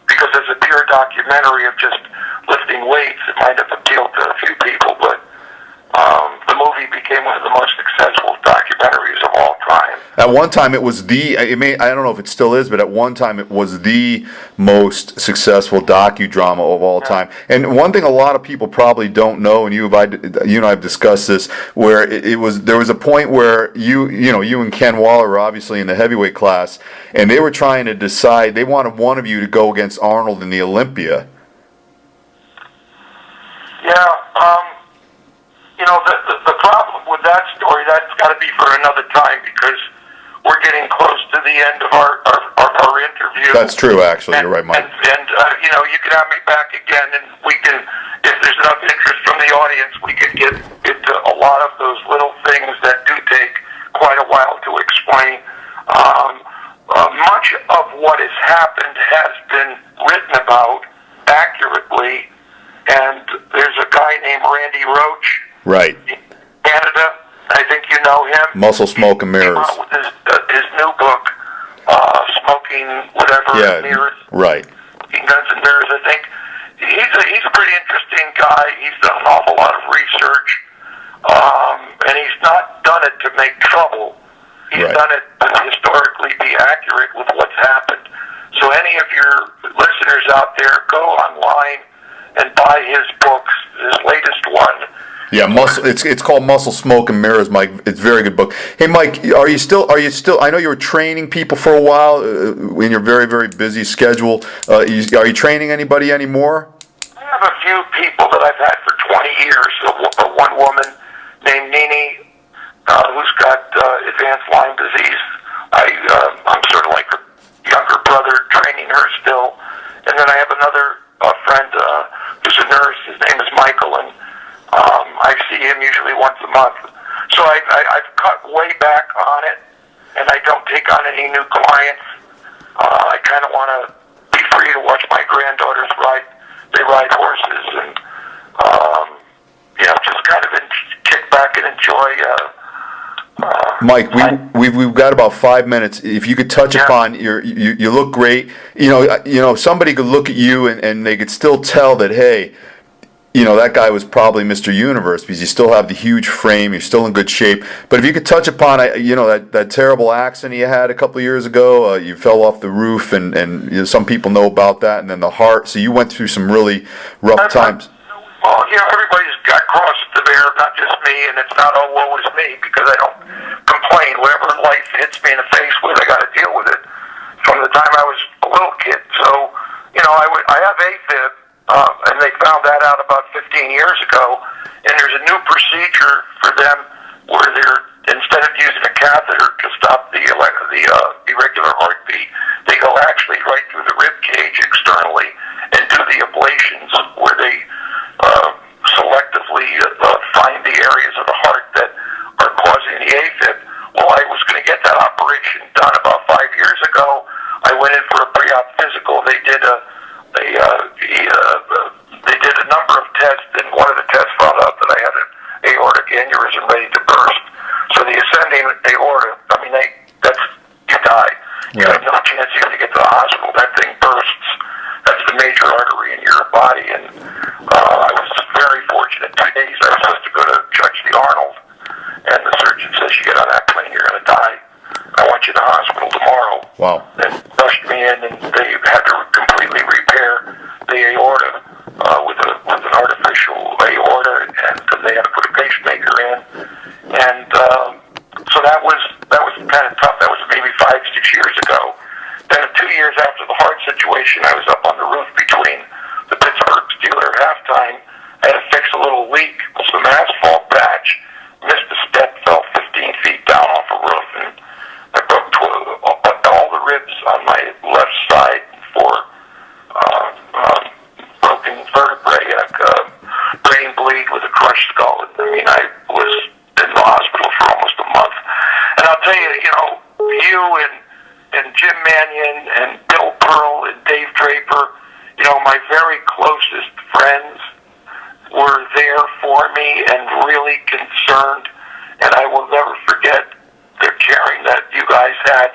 Because as a pure documentary of just lifting weights, it might have appealed to a few people, but the movie became one of the most successful documentaries of all time. At one time, it was I don't know if it still is, but at one time it was the most successful docudrama of all time. And one thing a lot of people probably don't know, and you and I have discussed this, where there was a point where you and Ken Waller were obviously in the heavyweight class, and they were trying to decide, they wanted one of you to go against Arnold in the Olympia. Yeah, the problem with that story, that's got to be for another time, because we're getting close to the end of our interview. That's true, actually. You're right, Mike. And you can have me back again, and we can, if there's enough interest from the audience, we can get into a lot of those little things that do take quite a while to explain. Much of what has happened has been written about accurately, and there's a guy named Randy Roach. Right. In Canada. I think you know him. Muscle, Smoke, and Mirrors. He came out with his new book, Smoking Whatever Mirrors. Right. Smoking Guns and Mirrors. I think he's a pretty interesting guy. He's done an awful lot of research, and he's not done it to make trouble. He's done it to historically be accurate with what's happened. So any of your listeners out there, go online and buy his books. His latest one. Yeah, It's called Muscle, Smoke, and Mirrors, Mike. It's a very good book. Hey, Mike, are you still? I know you were training people for a while in your very, very busy schedule. Are you training anybody anymore? I have a few people that I've had for 20 years. One woman named Nini, who's got advanced Lyme disease. I'm sort of like her younger brother, training her still. And then I have another friend who's a nurse. His name is Michael, and I see him usually once a month. So I've cut way back on it, and I don't take on any new clients. I kind of want to be free to watch my granddaughters ride. They ride horses, and just kind of kick back and enjoy. Mike, we've got about 5 minutes. If you could touch upon you look great. Somebody could look at you and they could still tell that, hey, that guy was probably Mr. Universe, because you still have the huge frame, you're still in good shape. But if you could touch upon, that terrible accident you had a couple of years ago, you fell off the roof, and some people know about that, and then the heart. So you went through some really rough times. Well, everybody's got crosses to bear, not just me, and it's not all woe is me, because I don't complain. Whatever life hits me in the face with, I got to deal with it from the time I was a little kid. So, I have AFib. And they found that out about 15 years ago, and there's a new procedure for them where instead of using a catheter to stop the irregular heartbeat, they go actually right through the rib cage externally and do the ablations, where they selectively find the areas of the heart that are causing the AFib. Well, I was going to get that operation done about 5 years ago. I went in for a pre-op physical. They did a number of tests, and one of the tests found out that I had an aortic aneurysm ready to burst. So the ascending aorta, you die. You have no chance even to get to the hospital. That thing bursts. That's the major artery in your body. And I was very fortunate. 2 days I was supposed to go to judge the Arnold, and the surgeon says, you get on that plane, you're going to die. I want you in the hospital tomorrow. Wow. And rushed me in, and they had to completely repair the aorta with an artificial aorta, and because they had to put a pacemaker in. And so that was kind of tough. That was maybe 5-6 years ago. Then 2 years after the heart situation, I was up on the roof between the Pittsburgh Steelers halftime. I had to fix a little leak with some asphalt patch. Missed a step, fell 15 feet down off a roof, and I broke all the ribs on my left side for broken vertebrae, brain bleed with a crushed skull. I was in the hospital for almost a month. And I'll tell you, you and Jim Mannion and Bill Pearl and Dave Draper, my very closest friends were there for me and really concerned. And I will never forget the caring that you guys had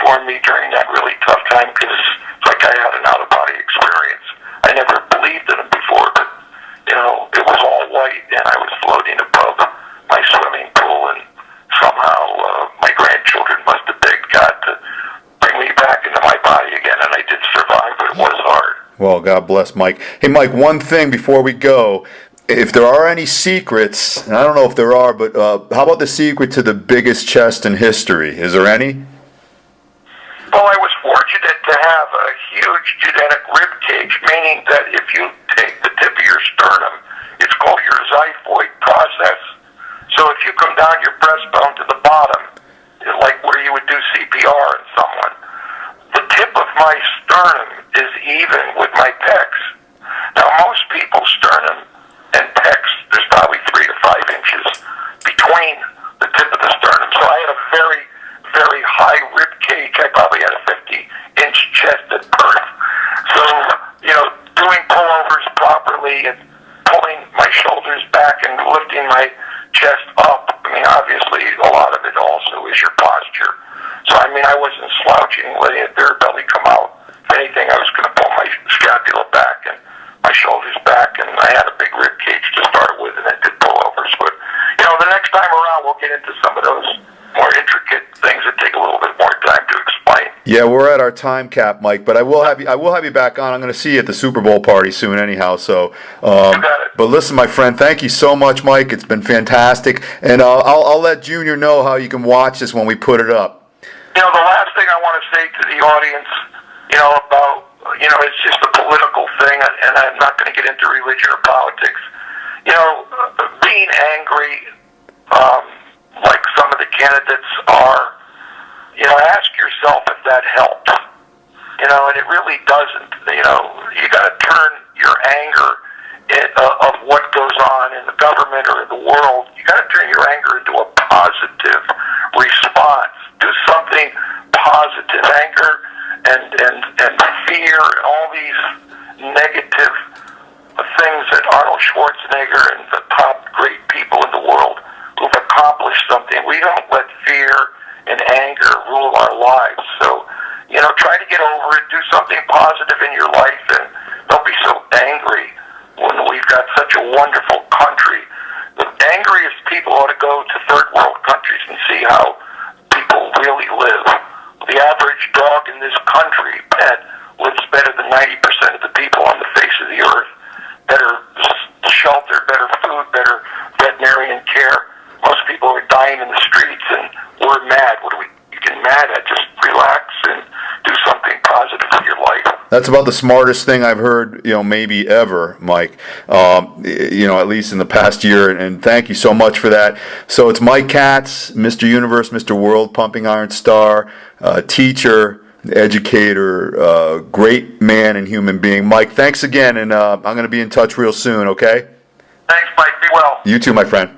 for me during that really tough time because it's like I had an out-of-body experience. I never believed in him before, but, it was all white, and I was floating above my swimming pool, and somehow my grandchildren must have begged God to bring me back into my body again, and I did survive, but it was hard. Well, God bless Mike. Hey, Mike, one thing before we go. If there are any secrets, and I don't know if there are, but how about the secret to the biggest chest in history? Is there any? Well, I was fortunate to have a huge genetic rib cage, meaning that if you take the tip of your sternum, it's called your xiphoid process. So if you come down your breastbone to the bottom, like where you would do CPR on someone, the tip of my sternum is even with my pecs. Now, most people's sternum and pecs, there's probably 3 to 5 inches between the tip of the sternum. So I had a very, very high rib cage. I probably had a 50-inch chest at birth. So, doing pullovers properly and pulling my shoulders back and lifting my chest up, obviously a lot of it also is your posture. So, I wasn't slouching, letting a beer belly come out. If anything, I was going to pull my scapula back and my shoulders back, and I had a big rib cage to start with, and I did pullovers. But, the next time around, we'll get into some of those more intricate things that take a little bit more time to explain. Yeah, we're at our time cap, Mike, but I will have you back on. I'm going to see you at the Super Bowl party soon anyhow. So, you got it. But listen, my friend, thank you so much, Mike. It's been fantastic. And I'll let Junior know how you can watch this when we put it up. The last thing I want to say to the audience, about, it's just a political thing, and I'm not going to get into religion or politics. Being angry, like some of the candidates are, ask yourself if that helps. And it really doesn't. You got to turn your anger of what goes on in the government or in the world. You got to turn your anger into a positive response. Do something positive. Anger and fear and all these negative things that Arnold Schwarzenegger and the top great people in the world who've accomplished something. We don't let fear and anger rule our lives. So, try to get over it. Do something positive in your life, and don't be so angry when we've got such a wonderful country. The angriest people ought to go to third world countries and see how people really live. The average dog in this country, pet, lives better than 90% of the people on the face of the earth. Better shelter, better food, better veterinarian care. Most people are dying in the streets, and we're mad. What are we getting mad at? Just relax and do something positive with your life. That's about the smartest thing I've heard, maybe ever, Mike. At least in the past year. And thank you so much for that. So it's Mike Katz, Mr. Universe, Mr. World, Pumping Iron Star, teacher, educator, great man and human being. Mike, thanks again, and I'm going to be in touch real soon. Okay? Thanks, Mike. Be well. You too, my friend.